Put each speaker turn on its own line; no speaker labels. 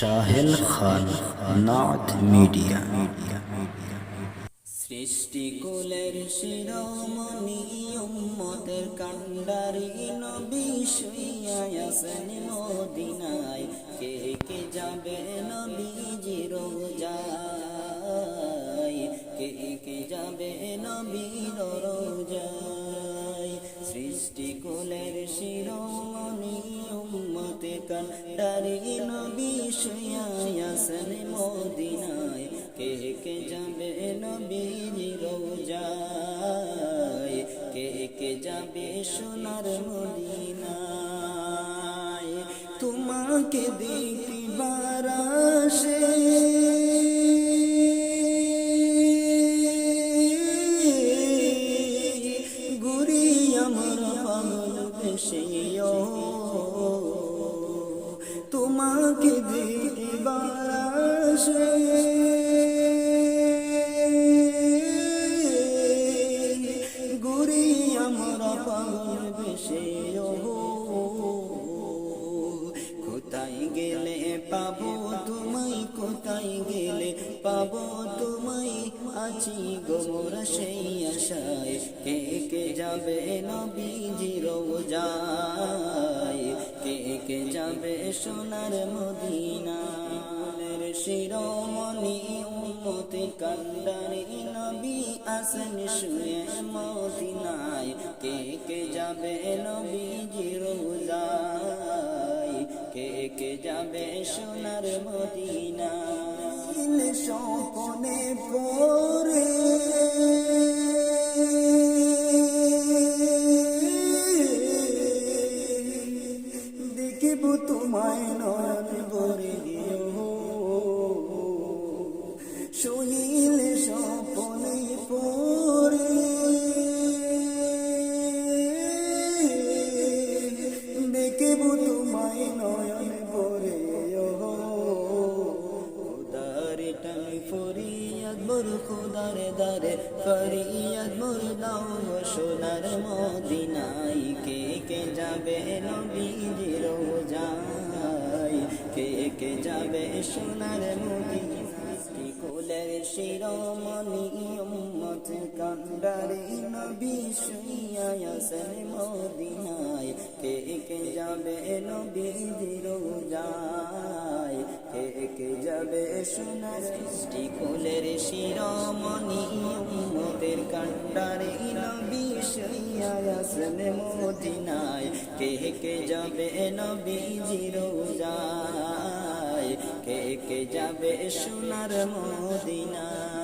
শাহেল খান Nath media.
সৃষ্টি কুলের শিরোমণি উম্মতের কান্ডারি নবী শুইয়া আছেন মদিনায়। কে কে যাবে নবীজির রোজায়, কে কে যাবে নবীর রোজায়। সৃষ্টি কুলের শিরোমণি উম্মতের কান্ডারি নবী শুইয়া আছেন মদিনায়। কে কে যাবে নবীজির রোজায়, কে কে যাবে সোনার মদিনায়। তোমাকে দেখিবার আশে ঘুরি আমার পাগল বেশে, তোমাকে দেখিবার আশে ঘুরি আমরা পাগল বেশে। কোথায় গেলে পাবো তোমায়, কোথায় গেলে পাবো তোমায়, আছি গোমরা সেই আশায়। কে কে যাবে নবীজির রোজায়, কে কে যাবে সোনার মদিনার শিরোমণি উম্মতের কান্ডারি নবী আছেন শুয়ে মদিনায়। কে কে যাবে নবীজির রোজায়, কে কে যাবে সোনার মদিনায়। স্বপ্নে পড়ে দেখিব তোমায় নয়ন ভরে, শুনিলে স্বপ্নে পড়ে দেখিব তোমায় নয়ন ভরে। খোদার টানে ফরিয়াদ মোর, খোদার দারে ফরিয়াদ মোর, দাও সোনার মদিনায়। কে কে যাবে নবীজির রোজায়, কে কে যাবে সোনার মদিনায়। কুলের শিরোমণি উম্মতের কান্ডারি নবী শুইয়া আছেন মদিনায়। কে কে যাবে নবীজির রোজায়, কে কে যাবে সোনার। সৃষ্টি কুলের শিরোমণি উম্মতের কান্ডারি নবী শুইয়া আছেন মদিনায়। কে কে যাবে নবীজির রোজায়, কে কে যাবে সোনার মদিনায়।